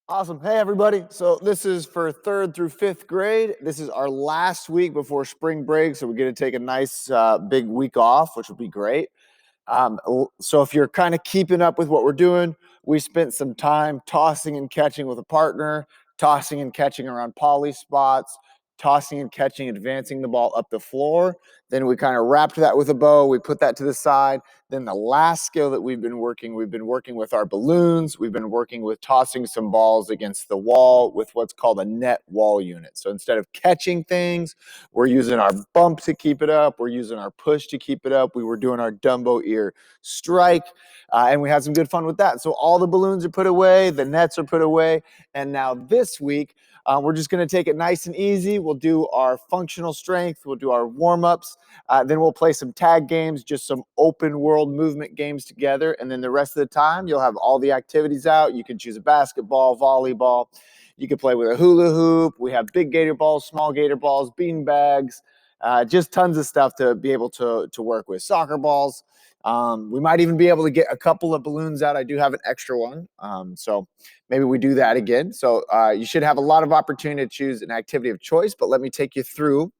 Awesome. Hey, everybody. So this is for 3rd through 5th grade. This is our last week before spring break. So we're going to take a nice big week off, which will be great. So if you're kind of keeping up with what we're doing, we spent some time tossing and catching with a partner, tossing and catching around poly spots, tossing and catching, advancing the ball up the floor. Then we kind of wrapped that with a bow. We put that to the side. Then the last skill that we've been working with our balloons. We've been working with tossing some balls against the wall with what's called a net wall unit. So instead of catching things, we're using our bump to keep it up. We're using our push to keep it up. We were doing our Dumbo ear strike, and we had some good fun with that. So all the balloons are put away, the nets are put away, and now this week, we're just going to take it nice and easy. We'll do our functional strength. We'll do our warm-ups. Then we'll play some tag games, just some open world movement games together. And then the rest of the time, you'll have all the activities out. You can choose a basketball, volleyball. You can play with a hula hoop. We have big gator balls, small gator balls, bean bags, just tons of stuff to be able to work with. Soccer balls. We might even be able to get a couple of balloons out. I do have an extra one. So maybe we do that again. So you should have a lot of opportunity to choose an activity of choice, but let me take you through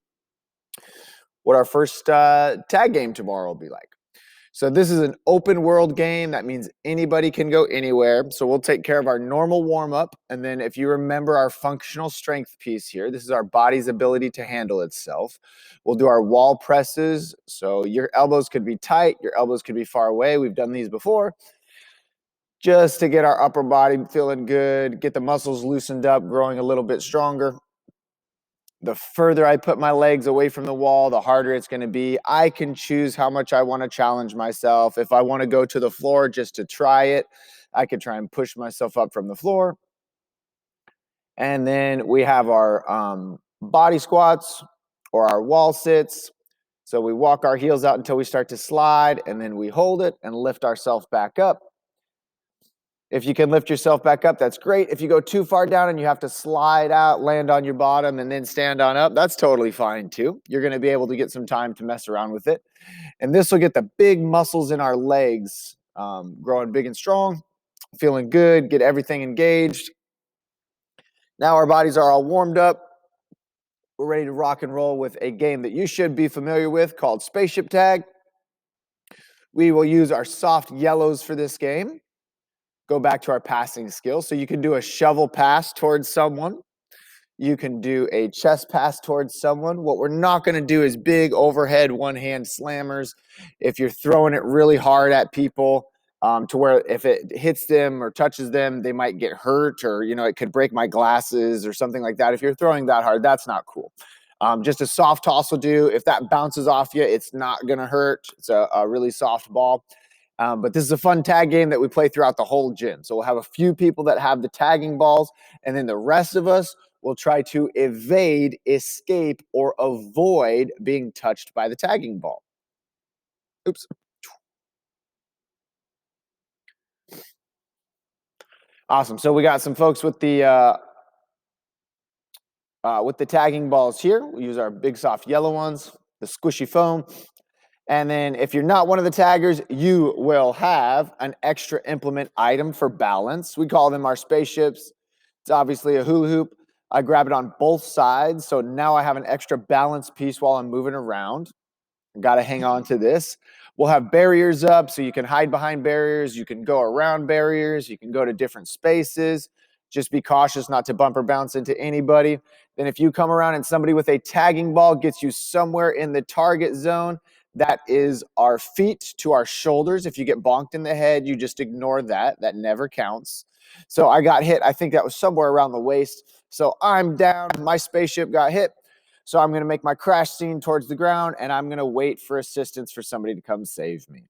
what our first tag game tomorrow will be like. So this is an open world game. That means anybody can go anywhere. So we'll take care of our normal warm-up. And then if you remember our functional strength piece here, this is our body's ability to handle itself. We'll do our wall presses. So your elbows could be tight. Your elbows could be far away. We've done these before. Just to get our upper body feeling good, get the muscles loosened up, growing a little bit stronger. The further I put my legs away from the wall, the harder it's going to be. I can choose how much I want to challenge myself. If I want to go to the floor just to try it, I could try and push myself up from the floor. And then we have our body squats or our wall sits. So we walk our heels out until we start to slide, and then we hold it and lift ourselves back up. If you can lift yourself back up, that's great. If you go too far down and you have to slide out, land on your bottom, and then stand on up, that's totally fine too. You're going to be able to get some time to mess around with it. And this will get the big muscles in our legs growing big and strong, feeling good, get everything engaged. Now our bodies are all warmed up. We're ready to rock and roll with a game that you should be familiar with called Spaceship Tag. We will use our soft yellows for this game. Go back to our passing skill. So you can do a shovel pass towards someone. You can do a chest pass towards someone. What we're not going to do is big overhead one-hand slammers. If you're throwing it really hard at people to where if it hits them or touches them, they might get hurt, or it could break my glasses or something like that. If you're throwing that hard, that's not cool. Just a soft toss will do. If that bounces off you, it's not going to hurt. It's a really soft ball. But this is a fun tag game that we play throughout the whole gym. So we'll have a few people that have the tagging balls, and then the rest of us will try to evade, escape, or avoid being touched by the tagging ball. Oops. Awesome. So we got some folks with the tagging balls here. We use our big soft yellow ones, the squishy foam. And then if you're not one of the taggers, you will have an extra implement item for balance. We call them our spaceships. It's obviously a hula hoop. I grab it on both sides. So now I have an extra balance piece while I'm moving around. Got to hang on to this. We'll have barriers up so you can hide behind barriers. You can go around barriers. You can go to different spaces. Just be cautious not to bump or bounce into anybody. Then if you come around and somebody with a tagging ball gets you somewhere in the target zone, that is our feet to our shoulders. If you get bonked in the head, you just ignore that. That never counts. So I got hit. I think that was somewhere around the waist. So I'm down. My spaceship got hit. So I'm going to make my crash scene towards the ground, and I'm going to wait for assistance for somebody to come save me.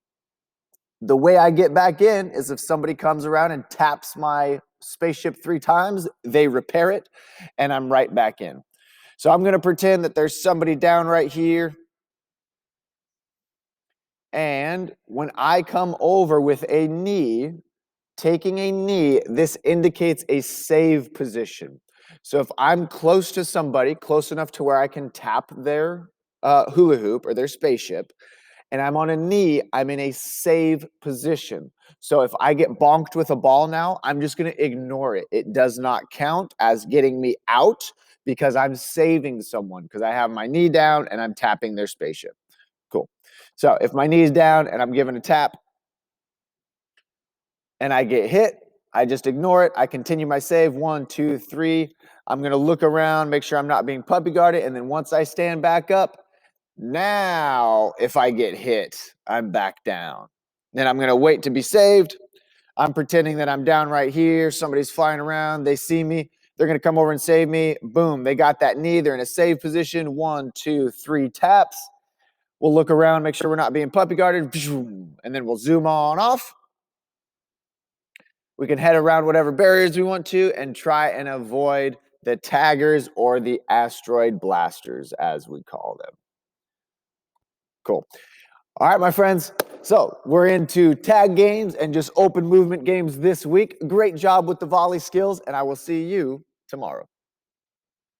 The way I get back in is if somebody comes around and taps my spaceship 3 times, they repair it, and I'm right back in. So I'm going to pretend that there's somebody down right here. And when I come over with a knee, taking a knee, this indicates a save position. So if I'm close to somebody, close enough to where I can tap their hula hoop or their spaceship, and I'm on a knee, I'm in a save position. So if I get bonked with a ball now, I'm just going to ignore it. It does not count as getting me out because I'm saving someone because I have my knee down and I'm tapping their spaceship. Cool. So if my knee's down and I'm giving a tap and I get hit, I just ignore it. I continue my save. 1, 2, 3. I'm going to look around, make sure I'm not being puppy guarded. And then once I stand back up, now if I get hit, I'm back down. Then I'm going to wait to be saved. I'm pretending that I'm down right here. Somebody's flying around. They see me. They're going to come over and save me. Boom. They got that knee. They're in a save position. 1, 2, 3 taps. We'll look around, make sure we're not being puppy guarded. And then we'll zoom on off. We can head around whatever barriers we want to and try and avoid the taggers or the asteroid blasters, as we call them. Cool. All right, my friends. So we're into tag games and just open movement games this week. Great job with the volley skills, and I will see you tomorrow.